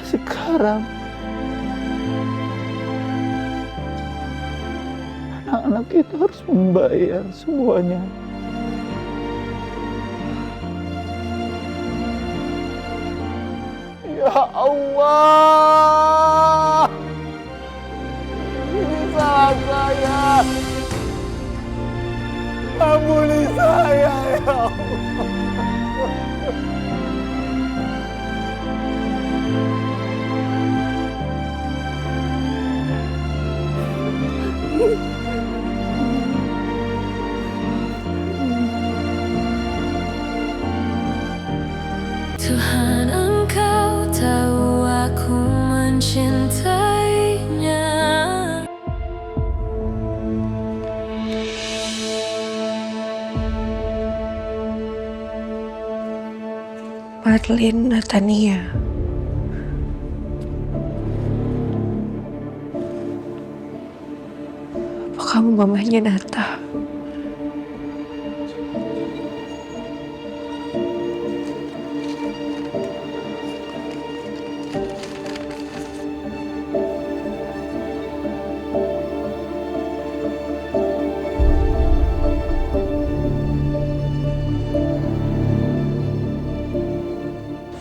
Sekarang anak-anak kita harus membayar semuanya. Ya Allah, ini salah saya. Ampuni saya ya Allah. Tuhan, Engkau tahu aku mencintainya. Marlin Natania. Apa kamu mamanya Nata?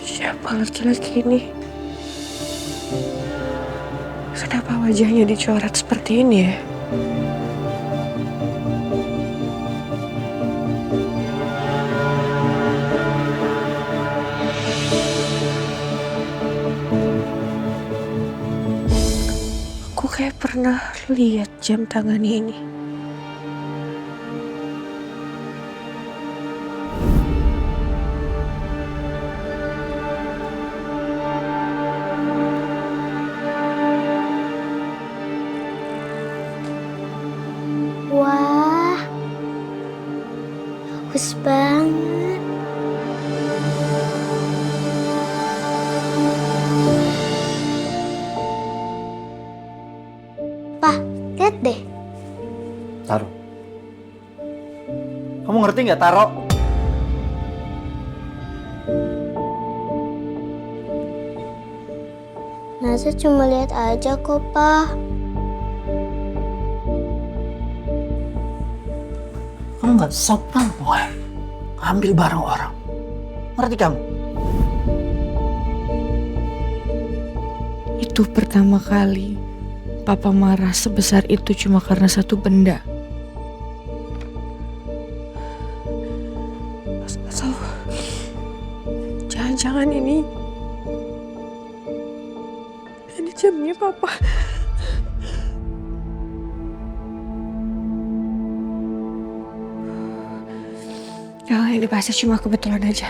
Siapa laki-laki ini? Kenapa wajahnya dicoret seperti ini ya? Aku kayak pernah lihat jam tangannya ini. Wah, bagus banget. Pak, lihat deh. Taro. Kamu ngerti nggak, Taro? Nasa cuma lihat aja kok, Pak. Kamu nggak sopan, boy. Ambil barang orang. Ngerti kamu? Itu pertama kali Papa marah sebesar itu cuma karena satu benda. Atau jangan-jangan ini jamnya Papa. Ya, ini pasti cuma kebetulan aja.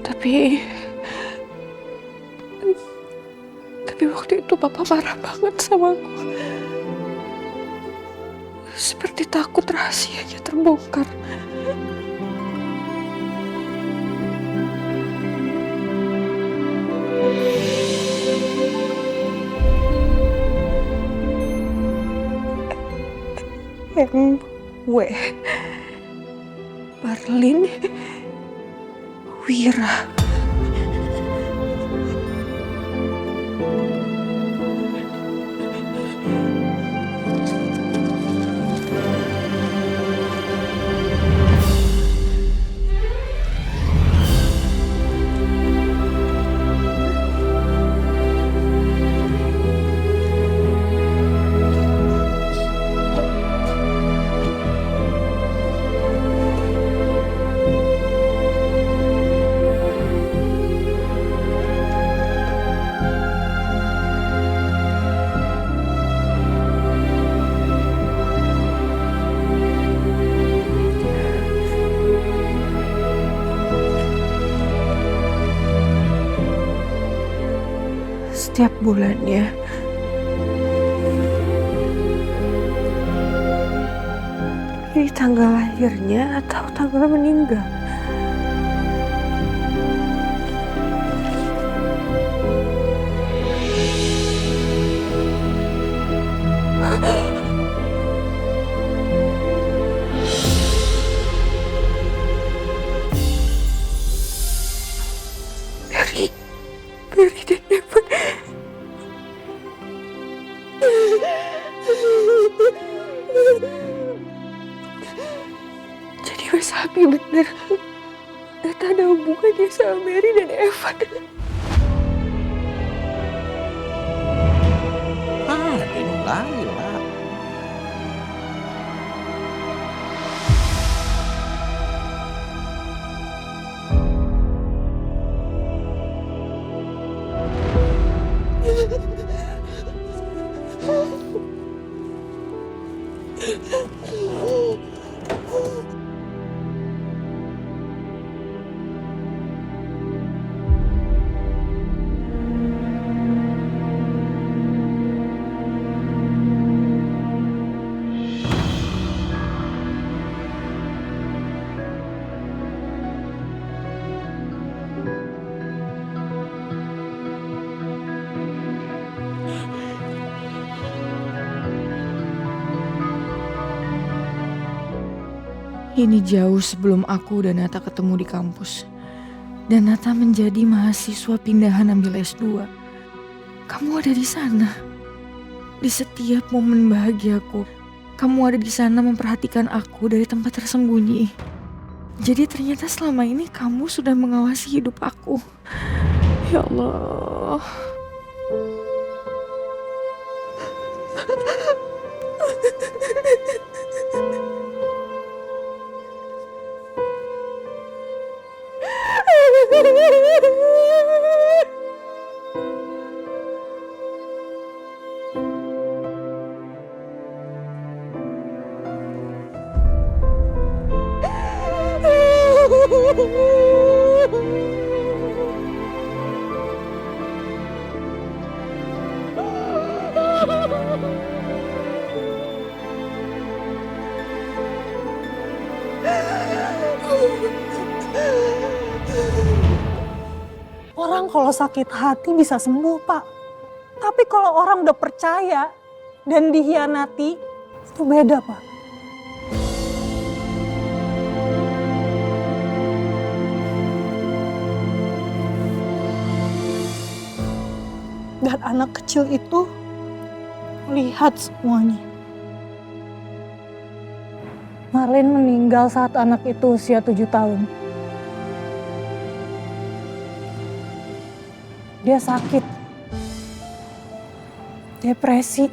Tapi waktu itu Papa marah banget sama aku. Seperti takut rahasianya terbongkar. MW Marlin Wira. Setiap bulannya ini tanggal lahirnya atau tanggal meninggal. Dari Mary dan Evan. Jadi Mas Abi bener. Ternyata ada hubungannya sama Mary dan Evan. Lagi lah. Ini jauh sebelum aku dan Nata ketemu di kampus. Dan Nata menjadi mahasiswa pindahan ambil S2. Kamu ada di sana. Di setiap momen bahagiaku, kamu ada di sana memperhatikan aku dari tempat tersembunyi. Jadi ternyata selama ini kamu sudah mengawasi hidup aku. Ya Allah. Orang kalau sakit hati bisa sembuh, Pak. Tapi kalau orang udah percaya dan dikhianati, itu beda, Pak. Dan anak kecil itu melihat semuanya. Marlene meninggal saat anak itu usia 7 tahun. Dia sakit, depresi.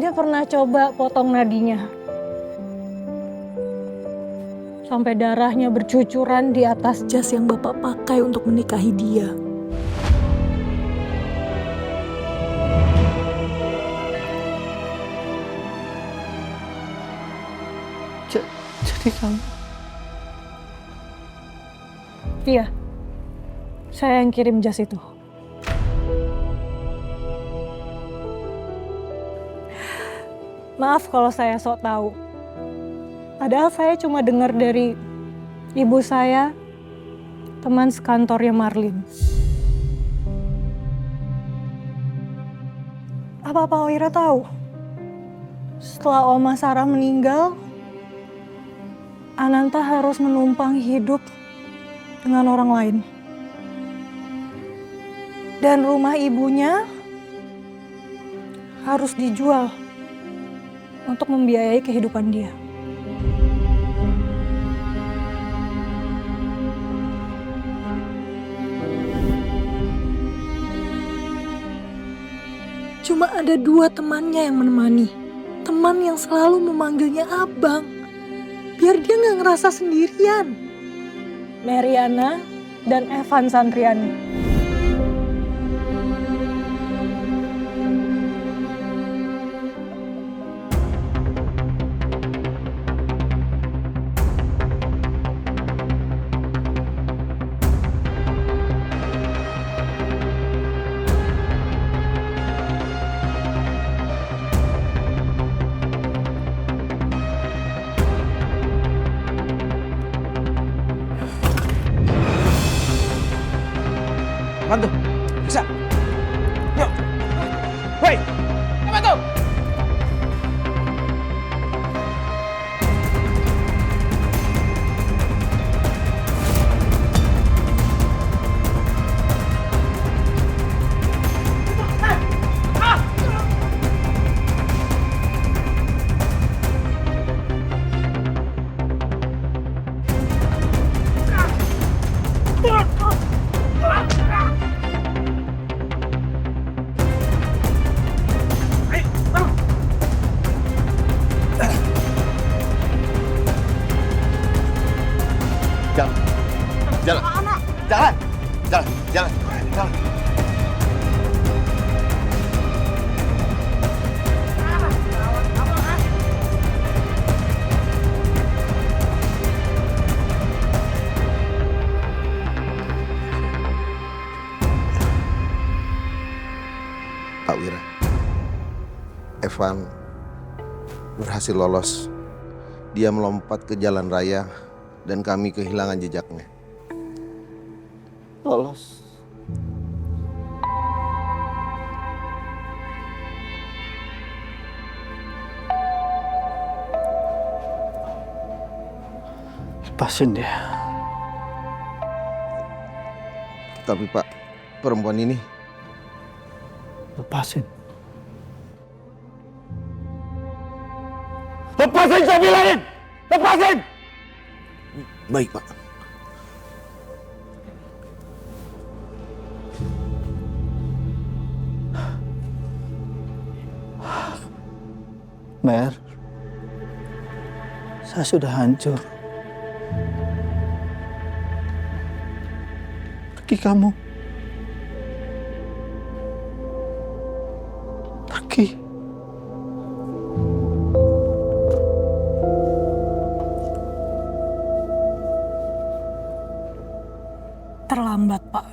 Dia pernah coba potong nadinya. Sampai darahnya bercucuran di atas jas yang Bapak pakai untuk menikahi dia. Jadi kamu... Iya, saya yang kirim jas itu. Maaf kalau saya sok tahu. Padahal saya cuma dengar dari ibu saya, teman sekantornya Marlene. Apa Pak Wira tahu? Setelah Oma Sarah meninggal, Ananta harus menumpang hidup dengan orang lain. Dan rumah ibunya harus dijual untuk membiayai kehidupan dia. Cuma ada 2 temannya yang menemani. Teman yang selalu memanggilnya abang. Biar dia gak ngerasa sendirian. Mariana dan Evan Santriani. Apaan tuh? Bisa? Yuk! Woi! Apa tuh? Jalan. Jalan. Jalan. Jalan. Jalan. Pak Wira, Evan berhasil lolos. Dia melompat ke jalan raya dan kami kehilangan jejaknya. Lolos. Lepasin dia. Tapi Pak, perempuan ini Lepasin. Lepasin saya bilangin! Lepasin! baik Pak. Mer, saya sudah hancur. Pergi kamu. Pergi. Terlambat, Pak.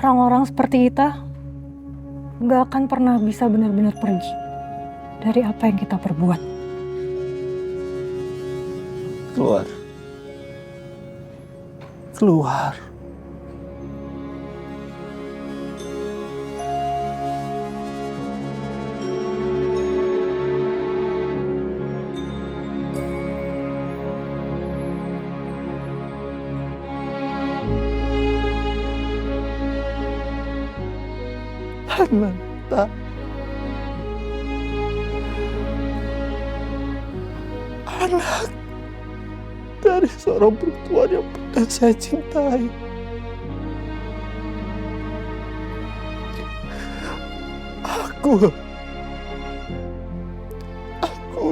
Orang-orang seperti kita gak akan pernah bisa benar-benar pergi dari apa yang kita perbuat. Keluar. Keluar. Ananta. Anak dari seorang perempuan yang pernah saya cintai. Aku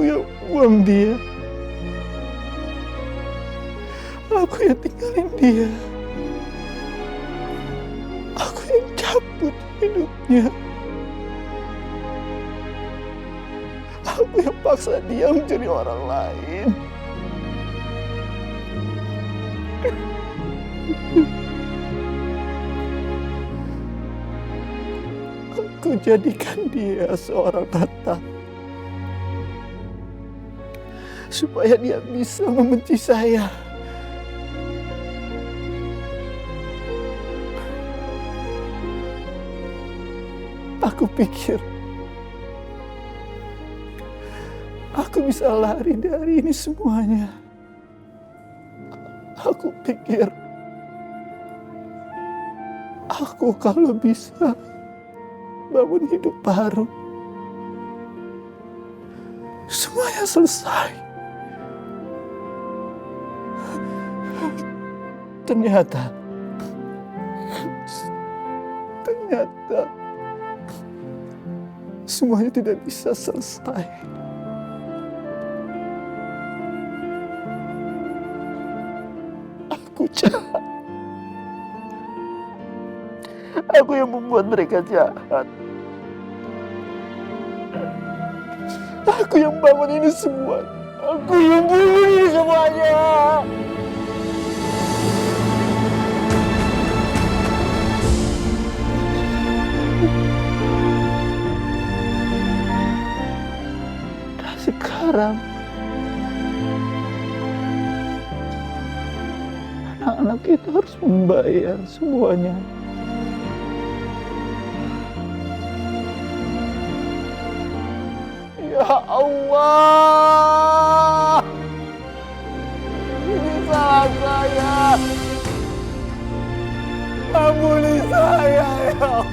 yang buang dia. Aku yang tinggalin dia. Aku yang cabut hidupnya. Aku yang paksa dia menjadi orang lain. Aku jadikan dia seorang Nata supaya dia bisa membenci saya. Aku pikir aku bisa lari dari ini semuanya. Aku pikir aku kalau bisa bangun hidup baru, semuanya selesai. Ternyata semuanya tidak bisa selesai. Aku jahat. Aku yang membuat mereka jahat. Aku yang bangun ini semua. Aku yang bunuh ini semuanya. Dan sekarang anak-anak kita harus membayar semuanya. Ya Allah, ini salah saya. Ampuni saya, ya Allah.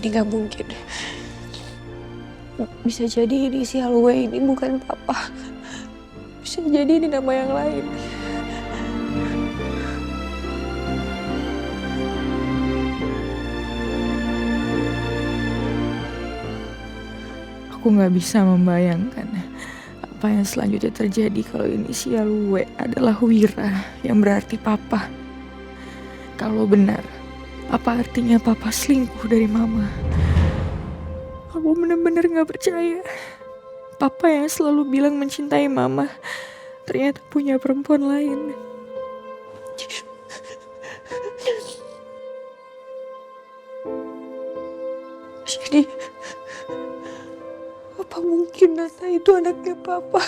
ini gak mungkin. Bisa jadi inisial W ini bukan papa. Bisa jadi ini nama yang lain. Aku gak bisa membayangkan apa yang selanjutnya terjadi kalau inisial W adalah Wira, yang berarti papa. Kalau benar, apa artinya papa selingkuh dari mama? Aku benar-benar gak percaya. Papa yang selalu bilang mencintai mama ternyata punya perempuan lain. Jadi, apa mungkin Nata itu anaknya papa?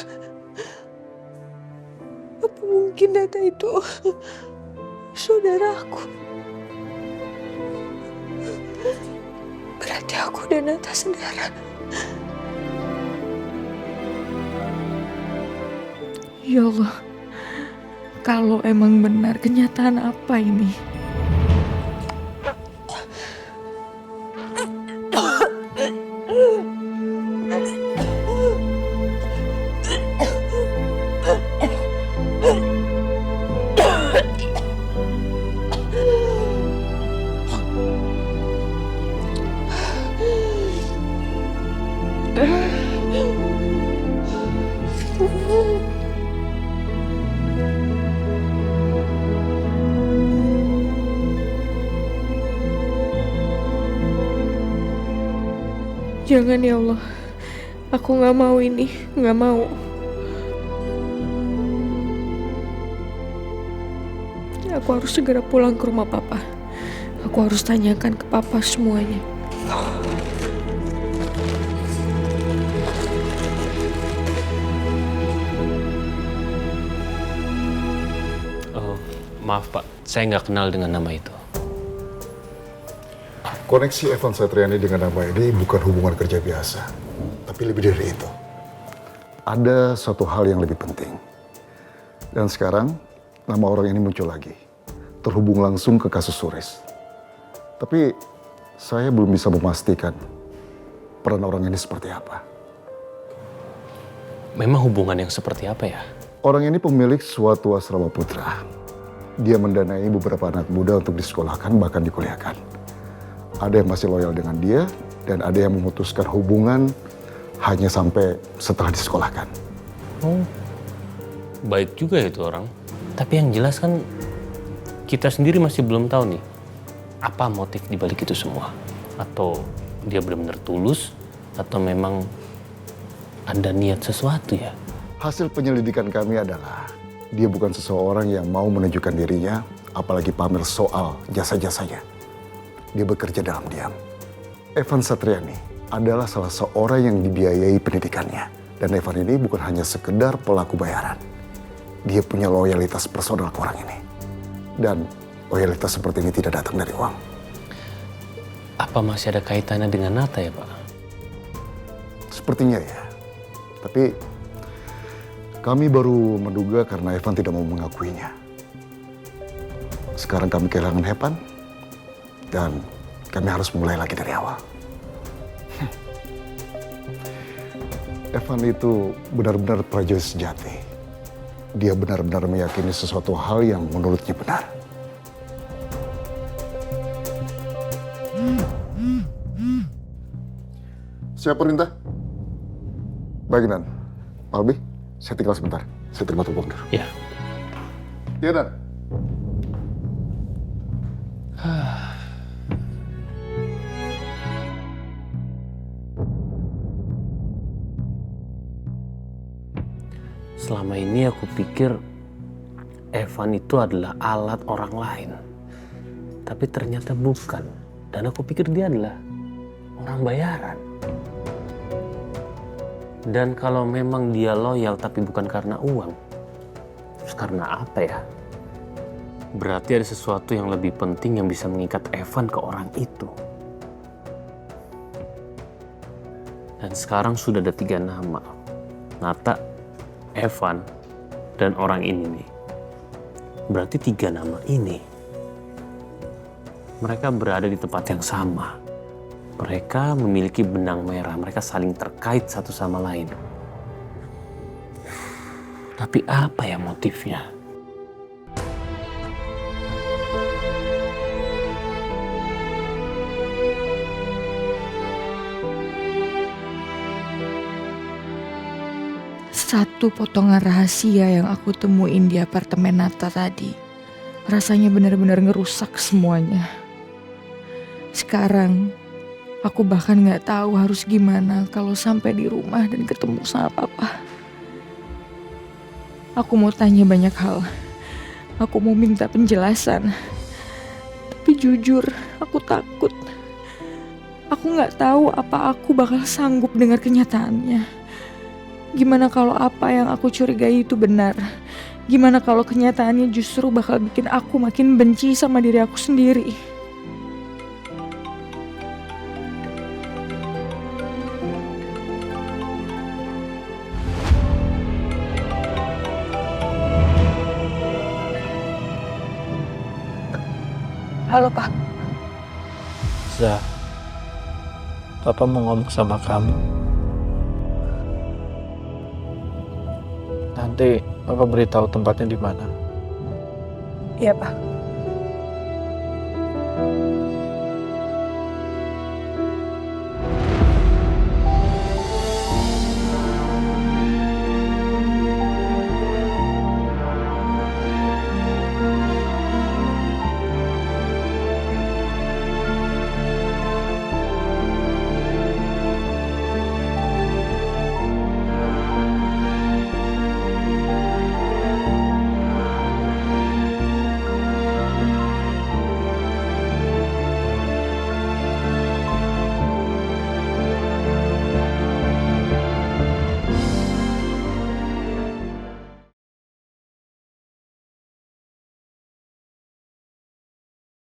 Apa mungkin Nata itu saudaraku? Berarti aku dan Nata saudara. Ya Allah, kalau emang benar, kenyataan apa ini? Jangan ya Allah, aku gak mau ini, gak mau. Aku harus segera pulang ke rumah papa. Aku harus tanyakan ke papa semuanya. Oh, maaf Pak, saya nggak kenal dengan nama itu. Koneksi Evan Satriani dengan nama ini bukan hubungan kerja biasa, tapi lebih dari itu. Ada satu hal yang lebih penting. Dan sekarang, nama orang ini muncul lagi. Terhubung langsung ke kasus Suris. Tapi, saya belum bisa memastikan peran orang ini seperti apa. Memang hubungan yang seperti apa ya? Orang ini pemilik suatu asrama putra. Dia mendanai beberapa anak muda untuk disekolahkan, bahkan dikuliahkan. Ada yang masih loyal dengan dia, dan ada yang memutuskan hubungan hanya sampai setelah disekolahkan. Oh, baik juga itu orang. Tapi yang jelas kan kita sendiri masih belum tahu nih apa motif dibalik itu semua. Atau dia benar-benar tulus, atau memang ada niat sesuatu ya. Hasil penyelidikan kami adalah dia bukan seseorang yang mau menunjukkan dirinya, apalagi pamer soal jasa-jasanya. Dia bekerja dalam diam. Evan Satriani adalah salah seorang yang dibiayai pendidikannya. Dan Evan ini bukan hanya sekedar pelaku bayaran. Dia punya loyalitas personal ke orang ini. Dan loyalitas seperti ini tidak datang dari uang. Apa masih ada kaitannya dengan Nata ya Pak? Sepertinya ya. Tapi kami baru menduga karena Evan tidak mau mengakuinya. Sekarang kami kehilangan Evan. Dan kami harus mulai lagi dari awal. Evan itu benar-benar prajurit sejati. Dia benar-benar meyakini sesuatu hal yang menurutnya benar. Siap perintah? Baik, Dan. Pak Albi, saya tinggal sebentar. Saya terima telepon dulu. Ya. Iya, Dan. Selama ini aku pikir Evan itu adalah alat orang lain. Tapi ternyata bukan. Dan aku pikir dia adalah orang bayaran. Dan kalau memang dia loyal tapi bukan karena uang, terus karena apa ya? Berarti ada sesuatu yang lebih penting yang bisa mengikat Evan ke orang itu. Dan sekarang sudah ada 3 nama. Nata, Evan, dan orang ini nih. Berarti 3 nama ini mereka berada di tempat yang sama. Mereka memiliki benang merah, mereka saling terkait satu sama lain. Tapi apa ya motifnya? Satu potongan rahasia yang aku temuin di apartemen Nata tadi, rasanya benar-benar ngerusak semuanya. Sekarang, aku bahkan gak tahu harus gimana kalau sampai di rumah dan ketemu sama papa. Aku mau tanya banyak hal. Aku mau minta penjelasan. Tapi jujur, aku takut. Aku gak tahu apa aku bakal sanggup dengar kenyataannya. Gimana kalau apa yang aku curigai itu benar? Gimana kalau kenyataannya justru bakal bikin aku makin benci sama diri aku sendiri? Halo, Pak. Zah, Papa mau ngomong sama kamu. Nanti Papa beritahu tempatnya di mana. Iya, Pak.